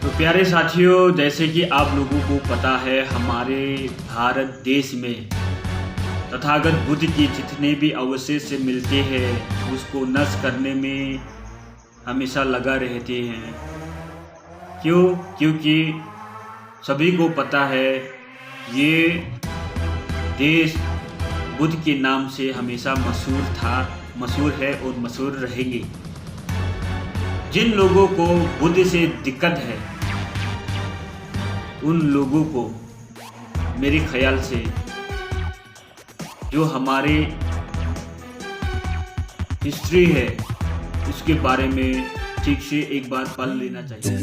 तो प्यारे साथियों, जैसे कि आप लोगों को पता है, हमारे भारत देश में तथागत बुद्ध के जितने भी अवशेष मिलते हैं उसको नष्ट करने में हमेशा लगा रहते हैं। क्योंकि सभी को पता है ये देश बुद्ध के नाम से हमेशा मशहूर है और मशहूर रहेगी। जिन लोगों को बुद्ध से दिक्कत है उन लोगों को मेरे ख्याल से जो हमारे हिस्ट्री है उसके बारे में ठीक से एक बार पढ़ लेना चाहिए।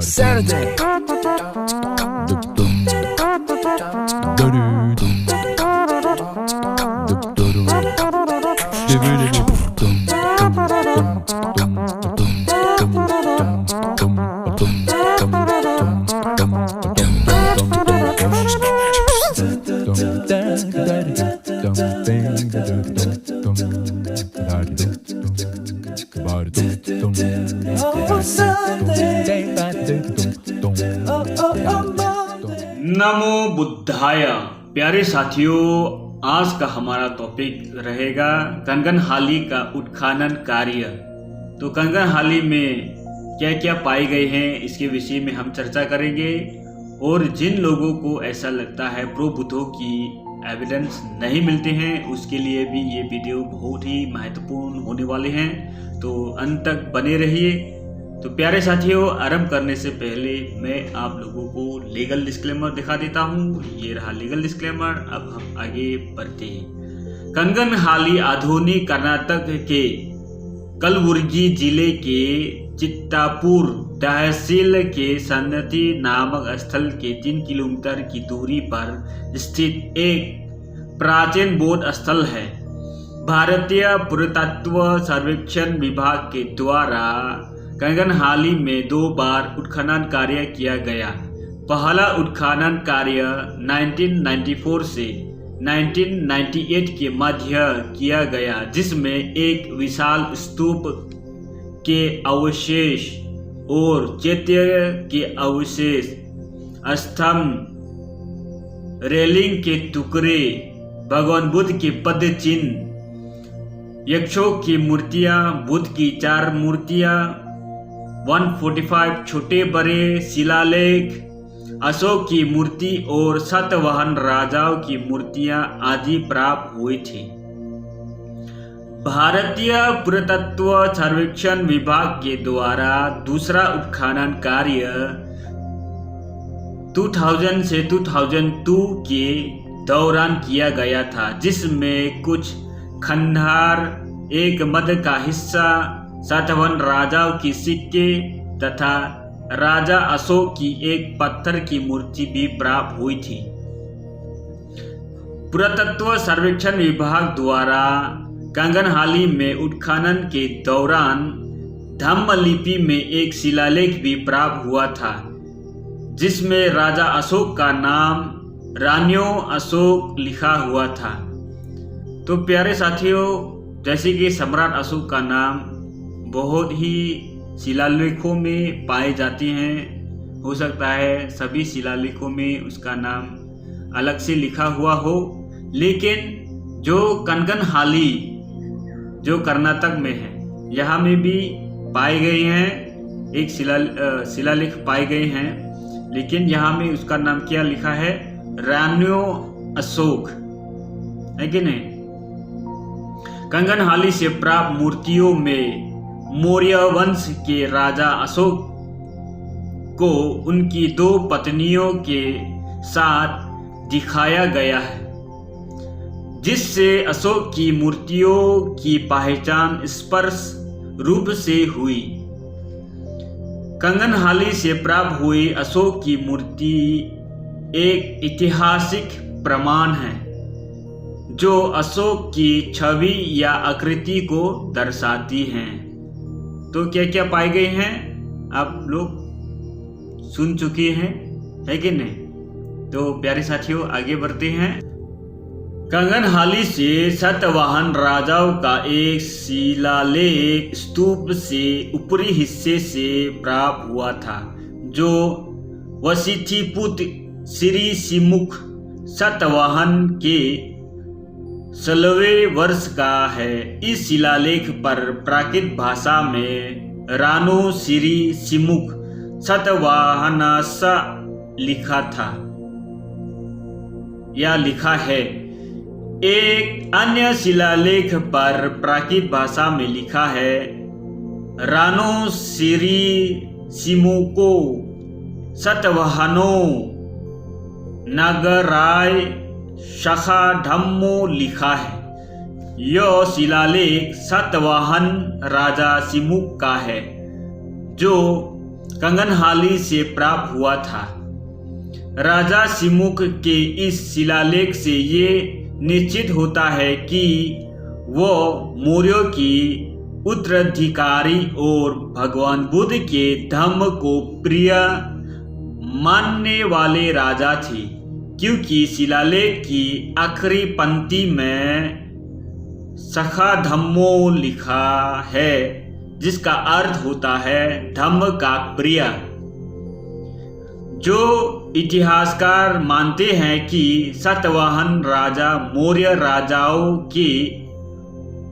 Saturday. नमो बुद्धाय। प्यारे साथियों, आज का हमारा टॉपिक रहेगा कंगनहाली का उत्खनन कार्य। तो कंगनहाली में क्या क्या पाए गए हैं इसके विषय में हम चर्चा करेंगे, और जिन लोगों को ऐसा लगता है प्रो बुद्धों की एविडेंस नहीं मिलते हैं उसके लिए भी ये वीडियो बहुत ही महत्वपूर्ण होने वाले हैं। तो अंत तक बने रहिए। तो प्यारे साथियों, आरंभ करने से पहले मैं आप लोगों को लीगल डिस्क्लेमर दिखा देता हूँ। ये रहा लीगल डिस्क्लेमर। अब हम आगे बढ़ते हैं। कंगनहाली आधुनिक कर्नाटक के कलबुर्गी जिले के चित्तापुर तहसील के सन्नती नामक स्थल के 3 किलोमीटर की दूरी पर स्थित एक प्राचीन बौद्ध स्थल है। भारतीय पुरातत्व सर्वेक्षण विभाग के द्वारा कंगनहाली में 2 बार उत्खनन कार्य किया गया। पहला उत्खनन कार्य 1994 से 1998 के मध्य किया गया, जिसमें एक विशाल स्तूप के अवशेष और चैत्य के अवशेष, स्तंभ, रेलिंग के टुकड़े, भगवान बुद्ध के पद चिन्ह, यक्षों की मूर्तियां, बुद्ध की 4 मूर्तियां, 145 छोटे बड़े शिलालेख, अशोक की मूर्ति और सातवाहन राजाओं की मूर्तियां आदि प्राप्त हुई थी। भारतीय पुरातत्व सर्वेक्षण विभाग के द्वारा दूसरा उत्खनन कार्य 2000 से 2002 के दौरान किया गया था, जिसमें कुछ खंडहर, एक मध्य का हिस्सा, सातवाहन राजाओं की सिक्के तथा राजा अशोक की एक पत्थर की मूर्ति भी प्राप्त हुई थी। पुरातत्व सर्वेक्षण विभाग द्वारा कंगनहाली में उत्खनन के दौरान धम्मलिपि में एक शिलालेख भी प्राप्त हुआ था, जिसमें राजा अशोक का नाम रान्यो अशोक लिखा हुआ था। तो प्यारे साथियों, जैसे कि सम्राट अशोक का नाम बहुत ही शिलालेखों में पाए जाते हैं, हो सकता है सभी शिलालेखों में उसका नाम अलग से लिखा हुआ हो, लेकिन जो कंगनहाली जो कर्नाटक में है यहाँ में भी पाए गए हैं, एक शिलालेख पाए गए हैं, लेकिन यहाँ में उसका नाम क्या लिखा है, रान्यो अशोक, है कि नहीं। कंगनहाली से प्राप्त मूर्तियों में मौर्य वंश के राजा अशोक को उनकी 2 पत्नियों के साथ दिखाया गया है, जिससे अशोक की मूर्तियों की पहचान स्पष्ट रूप से हुई। कंगनहाली से प्राप्त हुई अशोक की मूर्ति एक ऐतिहासिक प्रमाण है जो अशोक की छवि या आकृति को दर्शाती हैं। तो क्या क्या पाए गए हैं आप लोग सुन चुके हैं, है कि नहीं? तो प्यारे साथियों आगे बढ़ते हैं। कंगनहाली से सातवाहन राजाओं का एक शिलालेख स्तूप से ऊपरी हिस्से से प्राप्त हुआ था, जो वशिष्ठिपुत्र श्री सिमुख सातवाहन के 16वें वर्ष का है। इस शिलालेख पर प्राकृत भाषा में रानो श्री सिमुख सातवाहनसा लिखा था या लिखा है। एक अन्य शिलालेख पर प्राकृत भाषा में लिखा है रानो श्री सिमुको सातवाहनो नगराय शाखा धम्मो लिखा है। यह शिलालेख सातवाहन राजा सिमुक का है, जो कंगनहाली से प्राप्त हुआ था। राजा सिमुक के इस शिलालेख से ये निश्चित होता है कि वो मौर्यों की उत्तराधिकारी और भगवान बुद्ध के धम्म को प्रिय मानने वाले राजा थे, क्योंकि शिलालेख की आखिरी पंक्ति में सखा धम्मो लिखा है, जिसका अर्थ होता है धम्म का प्रिय। जो इतिहासकार मानते हैं कि सातवाहन राजा मौर्य राजाओं के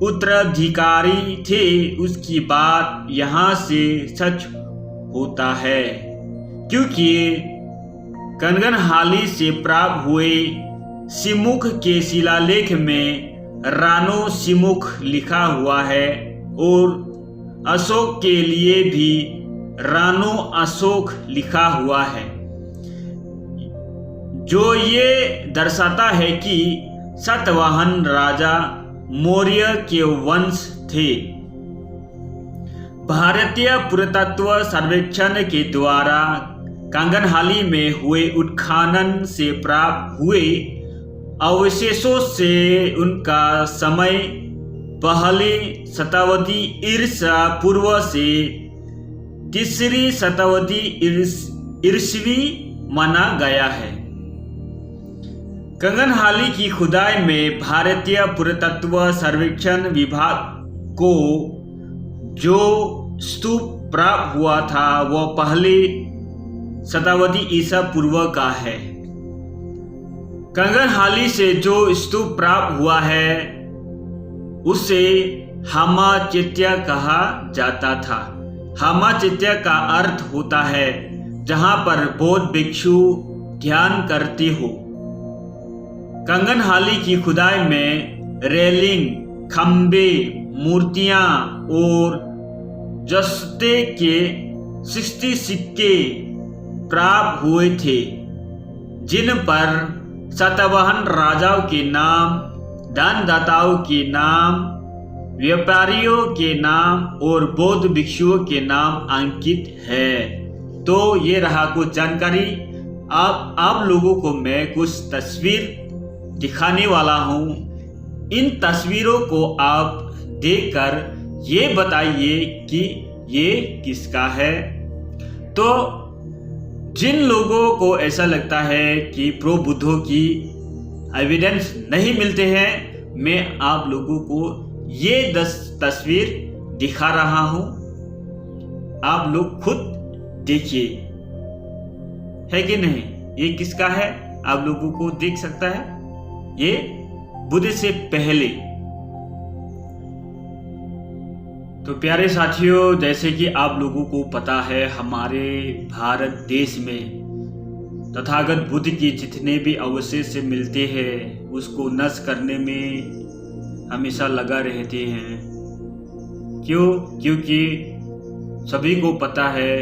उत्तराधिकारी थे, उसकी बात यहाँ से सच होता है, क्योंकि कंगनहाली से प्राप्त हुए सिमुख के शिलालेख में रानो सिमुख लिखा हुआ है और अशोक के लिए भी रानो अशोक लिखा हुआ है, जो ये दर्शाता है कि सातवाहन राजा मौर्य के वंश थे। भारतीय पुरातत्व सर्वेक्षण के द्वारा कंगनहाली में हुए उत्खनन से प्राप्त हुए अवशेषों से उनका समय पहली शताब्दी ईसा पूर्व से तीसरी शताब्दी ईस्वी माना गया है। कंगनहाली की खुदाई में भारतीय पुरातत्व सर्वेक्षण विभाग को जो स्तूप प्राप्त हुआ था वह पहली शताब्दी ईसा पूर्व का है। कंगनहाली से जो स्तूप प्राप्त हुआ है उसे हामा चैत्य कहा जाता था। हामा चैत्य का अर्थ होता है जहां पर बौद्ध भिक्षु ध्यान करते हो। कंगनहाली की खुदाई में रेलिंग, खंबे, मूर्तियां और जस्ते के 60 सिक्के प्राप्त हुए थे, जिन पर सातवाहन राजाओं के नाम, दानदाताओं के नाम, व्यापारियों के नाम और बौद्ध भिक्षुओं के नाम अंकित है। तो ये रहा कुछ जानकारी। आप लोगों को मैं कुछ तस्वीर दिखाने वाला हूँ। इन तस्वीरों को आप देखकर ये बताइए कि ये किसका है। तो जिन लोगों को ऐसा लगता है कि प्रो बुद्धों की एविडेंस नहीं मिलते हैं, मैं आप लोगों को ये 10 तस्वीर दिखा रहा हूं। आप लोग खुद देखिए, है कि नहीं? ये किसका है आप लोगों को दिख सकता है। ये बुद्ध से पहले। तो प्यारे साथियों, जैसे कि आप लोगों को पता है, हमारे भारत देश में तथागत बुद्ध के जितने भी अवशेष मिलते हैं उसको नष्ट करने में हमेशा लगा रहते हैं। क्यों? क्योंकि सभी को पता है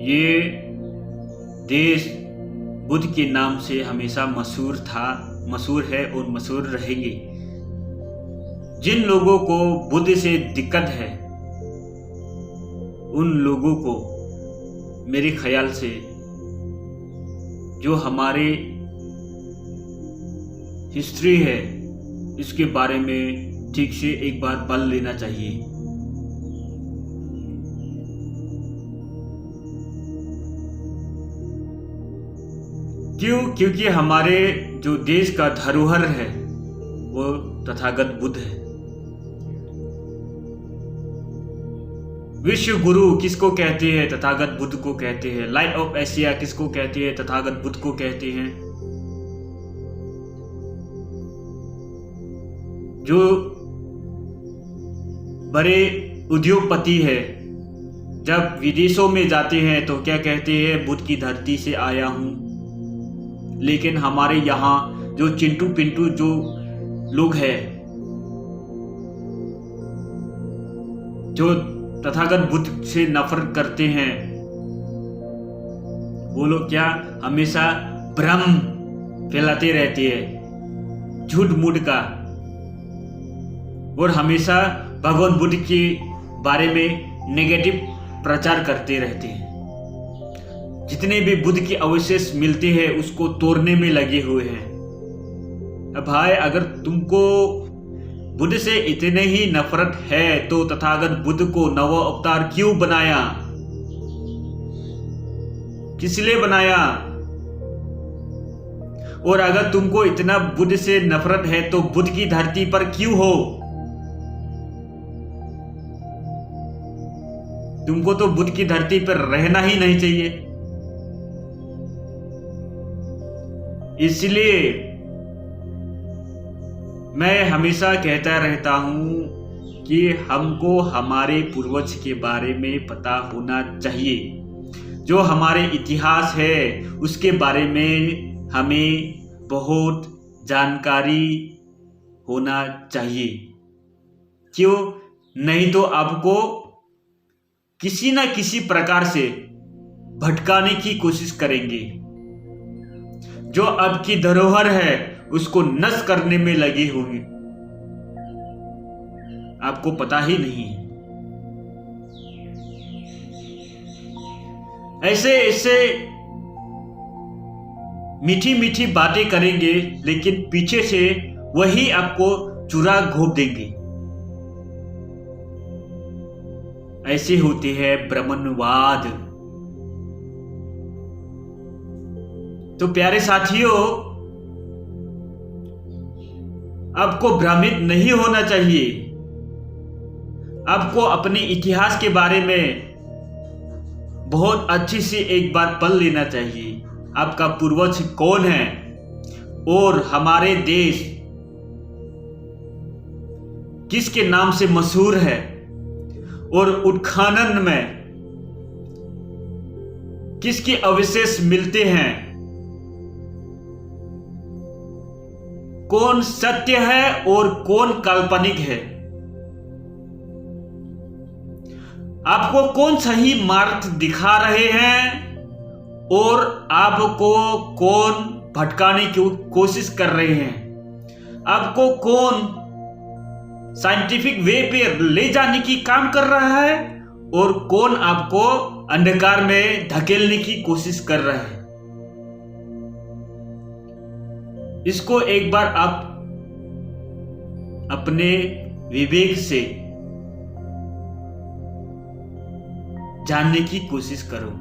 ये देश बुद्ध के नाम से हमेशा मशहूर था, मशहूर है और मशहूर रहेंगे। जिन लोगों को बुद्ध से दिक्कत है उन लोगों को मेरे ख्याल से जो हमारे हिस्ट्री है इसके बारे में ठीक से एक बार पढ़ लेना चाहिए। क्यों? क्योंकि हमारे जो देश का धरोहर है वो तथागत बुद्ध है। विश्व गुरु किसको कहते हैं? तथागत बुद्ध को कहते हैं। लाइट ऑफ एशिया किसको कहते हैं? तथागत बुद्ध को कहते हैं। जो बड़े उद्योगपति है जब विदेशों में जाते हैं तो क्या कहते हैं? बुद्ध की धरती से आया हूं। लेकिन हमारे यहाँ जो चिंटू पिंटू जो लोग हैं, जो तथागत बुद्ध से नफरत करते हैं, वो लोग क्या हमेशा भ्रम फैलाते रहते हैं, झूठ मूठ का, और हमेशा भगवान बुद्ध के बारे में नेगेटिव प्रचार करते रहते हैं। जितने भी बुद्ध के अवशेष मिलते हैं उसको तोड़ने में लगे हुए हैं। अब भाई, अगर तुमको बुद्ध से इतने ही नफरत है तो तथागत बुद्ध को नव अवतार क्यों बनाया? किस लिए बनाया? और अगर तुमको इतना बुद्ध से नफरत है तो बुद्ध की धरती पर क्यों हो? तुमको तो बुद्ध की धरती पर रहना ही नहीं चाहिए। इसलिए मैं हमेशा कहता रहता हूं कि हमको हमारे पूर्वज के बारे में पता होना चाहिए। जो हमारे इतिहास है उसके बारे में हमें बहुत जानकारी होना चाहिए। क्यों? नहीं तो आपको किसी न किसी प्रकार से भटकाने की कोशिश करेंगे। जो आपकी धरोहर है उसको नष्ट करने में लगे होंगे, आपको पता ही नहीं है। ऐसे ऐसे मीठी मीठी बातें करेंगे लेकिन पीछे से वही आपको चुरा घोंप देंगे। ऐसे होते हैं ब्राह्मणवाद। तो प्यारे साथियों, आपको भ्रमित नहीं होना चाहिए। आपको अपने इतिहास के बारे में बहुत अच्छी से एक बार पढ़ लेना चाहिए। आपका पूर्वज कौन है और हमारे देश किसके नाम से मशहूर है, और उत्खनन में किसके अवशेष मिलते हैं, कौन सत्य है और कौन काल्पनिक है, आपको कौन सही मार्ग दिखा रहे हैं और आपको कौन भटकाने की कोशिश कर रहे हैं, आपको कौन साइंटिफिक वे पे ले जाने की काम कर रहा है और कौन आपको अंधकार में धकेलने की कोशिश कर रहा है। इसको एक बार आप अपने विवेक से जानने की कोशिश करो।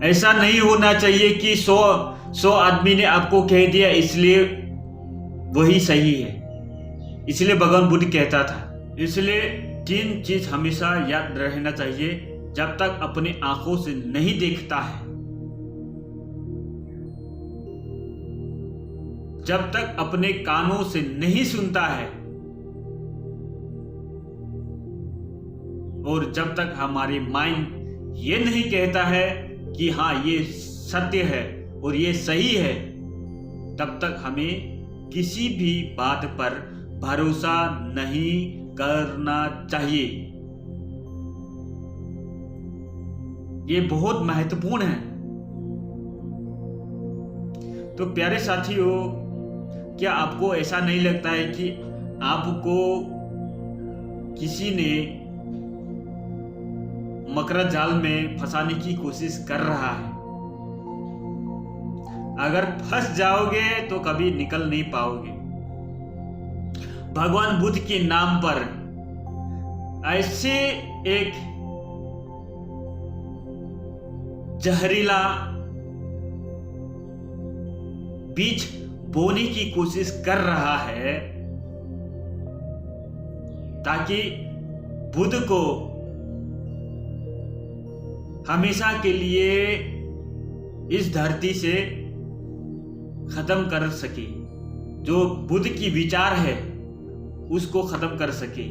ऐसा नहीं होना चाहिए कि 100 आदमी ने आपको कह दिया इसलिए वही सही है। इसलिए भगवान बुद्ध कहता था। इसलिए 3 चीज हमेशा याद रहना चाहिए। जब तक अपने आंखों से नहीं देखता है, जब तक अपने कानों से नहीं सुनता है, और जब तक हमारी माइंड ये नहीं कहता है कि हाँ ये सत्य है और ये सही है, तब तक हमें किसी भी बात पर भरोसा नहीं करना चाहिए। ये बहुत महत्वपूर्ण है। तो प्यारे साथियों, क्या आपको ऐसा नहीं लगता है कि आपको किसी ने मकर जाल में फंसाने की कोशिश कर रहा है? अगर फंस जाओगे तो कभी निकल नहीं पाओगे। भगवान बुद्ध के नाम पर ऐसे एक जहरीला बीज बोने की कोशिश कर रहा है ताकि बुद्ध को हमेशा के लिए इस धरती से खत्म कर सके। जो बुद्ध की विचार है उसको खत्म कर सके।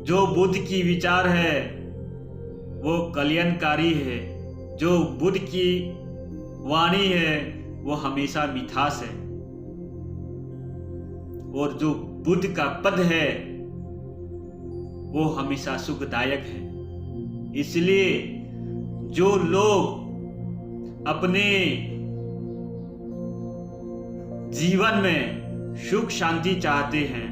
जो बुद्ध की विचार है वो कल्याणकारी है। जो बुद्ध की वाणी है वो हमेशा मिठास है। और जो बुद्ध का पद है वो हमेशा सुखदायक है। इसलिए जो लोग अपने जीवन में सुख शांति चाहते हैं,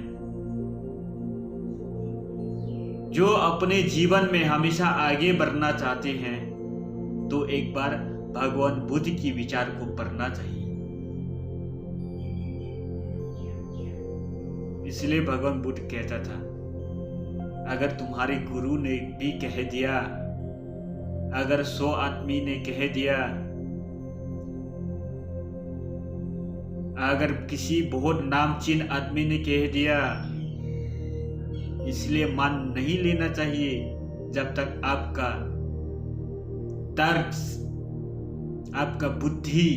जो अपने जीवन में हमेशा आगे बढ़ना चाहते हैं, तो एक बार भगवान बुद्ध की विचार को पढ़ना चाहिए। इसलिए भगवान बुद्ध कहता था, अगर तुम्हारे गुरु ने भी कह दिया, अगर 100 आदमी ने कह दिया, अगर किसी बहुत नामचीन आदमी ने कह दिया, इसलिए मान नहीं लेना चाहिए जब तक आपका तर्क, आपका बुद्धि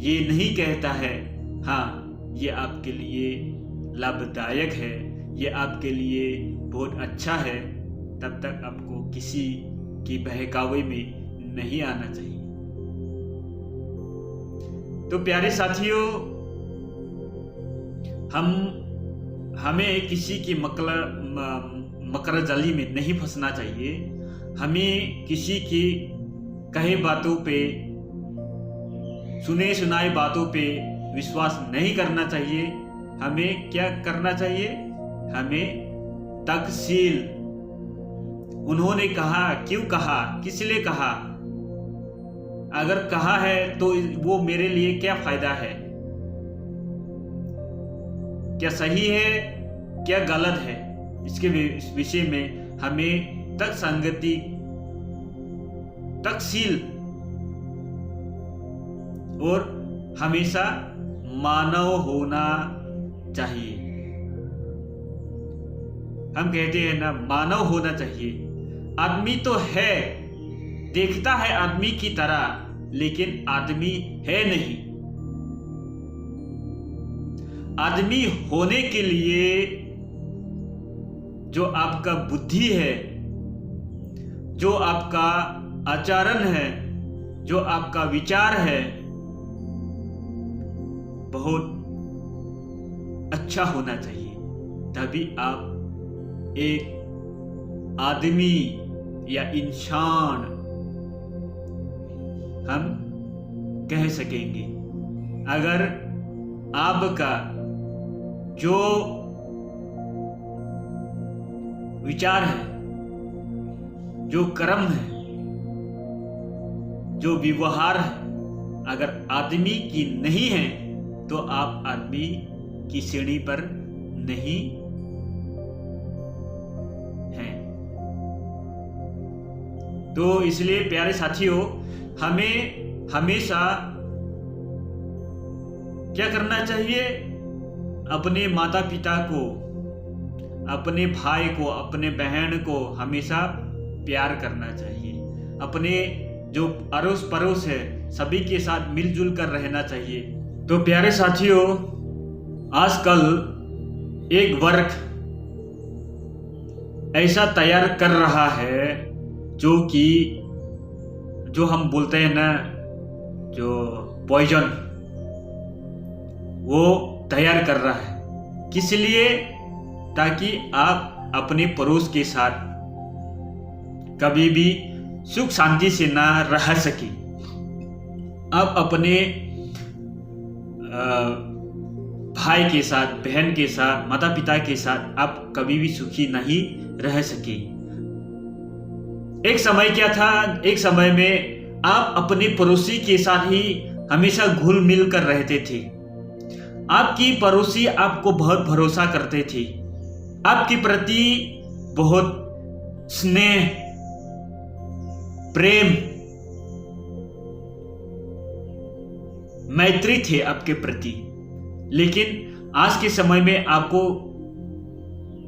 ये नहीं कहता है हाँ ये आपके लिए लाभदायक है, ये आपके लिए बहुत अच्छा है, तब तक आपको किसी की बहकावे में नहीं आना चाहिए। तो प्यारे साथियों, हमें किसी की मकरजाली में नहीं फंसना चाहिए। हमें किसी की कहे बातों पे, सुने सुनाए बातों पे विश्वास नहीं करना चाहिए। हमें क्या करना चाहिए? हमें तकसील, उन्होंने कहा, क्यों कहा, किस लिए कहा, अगर कहा है तो वो मेरे लिए क्या फायदा है, क्या सही है, क्या गलत है, इसके विषय में हमें तर्कसंगति, तकसील और हमेशा मानव होना चाहिए। हम कहते हैं ना, मानव होना चाहिए। आदमी तो है, देखता है आदमी की तरह, लेकिन आदमी है नहीं। आदमी होने के लिए जो आपका बुद्धि है, जो आपका आचरण है, जो आपका विचार है, बहुत अच्छा होना चाहिए। तभी आप एक आदमी या इंसान हम कह सकेंगे। अगर आपका जो विचार है, जो कर्म है, जो व्यवहार है, अगर आदमी की नहीं है तो आप आदमी की श्रेणी पर नहीं हैं। तो इसलिए प्यारे साथियों, हमें हमेशा क्या करना चाहिए? अपने माता पिता को, अपने भाई को, अपने बहन को हमेशा प्यार करना चाहिए। अपने जो अड़ोस पड़ोस है सभी के साथ मिलजुल कर रहना चाहिए। तो प्यारे साथियों, आजकल एक वर्ग ऐसा तैयार कर रहा है जो हम बोलते हैं ना, जो पॉइजन, वो तैयार कर रहा है। किस लिए? ताकि आप अपने पड़ोस के साथ कभी भी सुख शांति से ना रह सके। आप अपने भाई के साथ, बहन के साथ, माता पिता के साथ आप कभी भी सुखी नहीं रह सके। एक समय क्या था, एक समय में आप अपने पड़ोसी के साथ ही हमेशा घुल मिल कर रहते थे। आपकी पड़ोसी आपको बहुत भरोसा करते थे, आपके प्रति बहुत स्नेह, प्रेम, मैत्री थे आपके प्रति। लेकिन आज के समय में आपको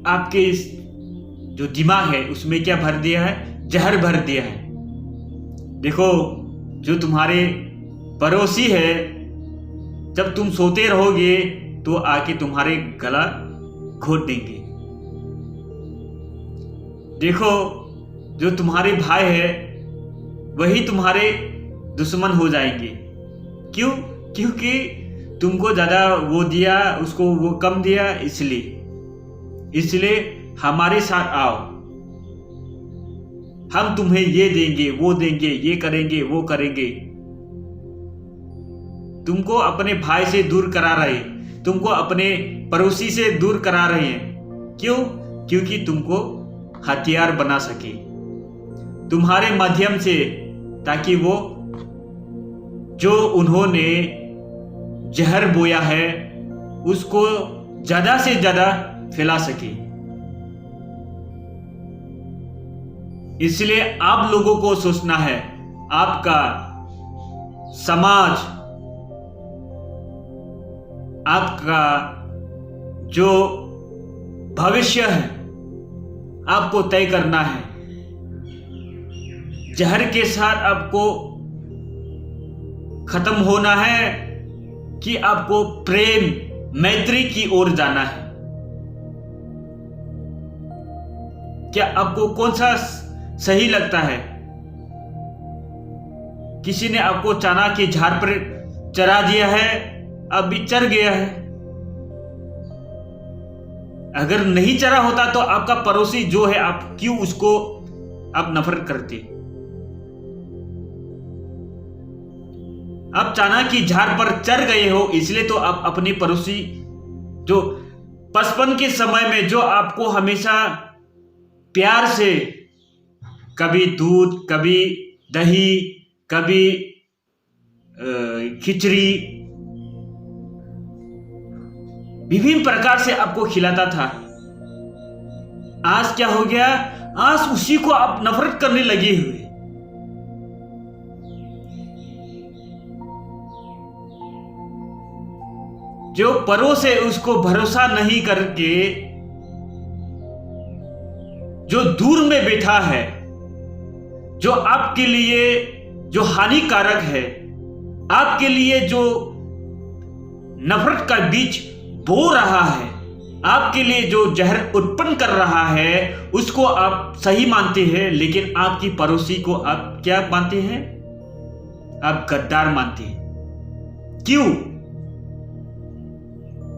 आपके जो दिमाग है उसमें क्या भर दिया है? जहर भर दिया है। देखो, जो तुम्हारे पड़ोसी है, जब तुम सोते रहोगे तो आके तुम्हारे गला घोट देंगे। देखो, जो तुम्हारे भाई है वही तुम्हारे दुश्मन हो जाएंगे। क्यों? क्योंकि तुमको ज्यादा वो दिया, उसको वो कम दिया। इसलिए हमारे साथ आओ, हम तुम्हें ये देंगे, वो देंगे, ये करेंगे, वो करेंगे। तुमको अपने भाई से दूर करा रहे, तुमको अपने पड़ोसी से दूर करा रहे हैं। क्यों? क्योंकि तुमको हथियार बना सके तुम्हारे माध्यम से, ताकि वो जो उन्होंने जहर बोया है उसको ज्यादा से ज्यादा फैला सके। इसलिए आप लोगों को सोचना है, आपका समाज, आपका जो भविष्य है आपको तय करना है। जहर के साथ आपको खत्म होना है कि आपको प्रेम, मैत्री की ओर जाना है? क्या आपको कौन सा सही लगता है? किसी ने आपको चना के झाड़ पर चरा दिया है, अब भी चर गया है। अगर नहीं चरा होता तो आपका पड़ोसी जो है, आप क्यों उसको आप नफरत करते? आप चना की झाड़ पर चढ़ गए हो, इसलिए तो आप अपने पड़ोसी जो बचपन के समय में जो आपको हमेशा प्यार से कभी दूध, कभी दही, कभी खिचड़ी, विभिन्न प्रकार से आपको खिलाता था, आज क्या हो गया? आज उसी को आप नफरत करने लगे हुए। जो पड़ोस है उसको भरोसा नहीं करके जो दूर में बैठा है, जो आपके लिए जो हानिकारक है, आपके लिए जो नफरत का बीज बो रहा है, आपके लिए जो जहर उत्पन्न कर रहा है, उसको आप सही मानते हैं। लेकिन आपकी पड़ोसी को आप क्या मानते हैं? आप गद्दार मानते हैं। क्यों?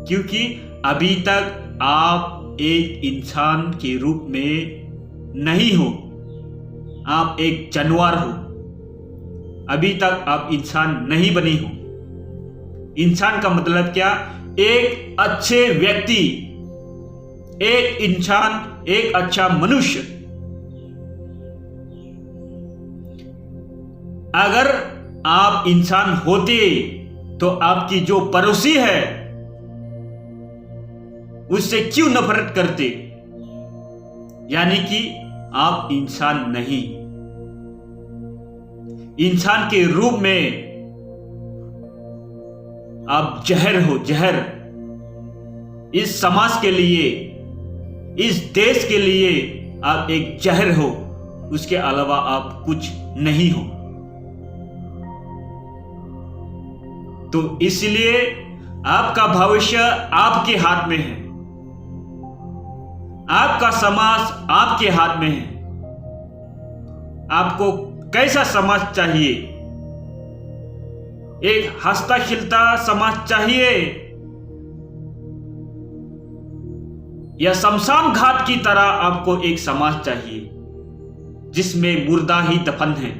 क्योंकि अभी तक आप एक इंसान के रूप में नहीं हो, आप एक जानवर हो। अभी तक आप इंसान नहीं बने हो। इंसान का मतलब क्या? एक अच्छे व्यक्ति, एक इंसान, एक अच्छा मनुष्य। अगर आप इंसान होते तो आपकी जो पड़ोसी है उससे क्यों नफरत करते? यानी कि आप इंसान नहीं। इंसान के रूप में आप जहर हो, जहर। इस समाज के लिए, इस देश के लिए आप एक जहर हो, उसके अलावा आप कुछ नहीं हो। तो इसलिए आपका भविष्य आपके हाथ में है, आपका समाज आपके हाथ में है। आपको कैसा समाज चाहिए? एक हंसता खिलता समाज चाहिए या शमशान घाट की तरह आपको एक समाज चाहिए जिसमें मुर्दा ही दफन है?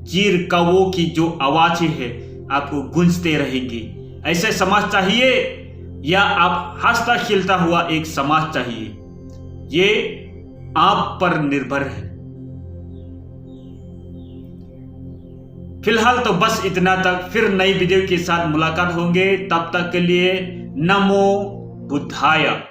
चीर कौवों की जो आवाजें हैं आपको गूंजते रहेंगी, ऐसे समाज चाहिए? या आप हंसता खिलता हुआ एक समाज चाहिए? ये आप पर निर्भर है। फिलहाल तो बस इतना तक, फिर नई वीडियो के साथ मुलाकात होंगे। तब तक के लिए नमो बुद्धाय।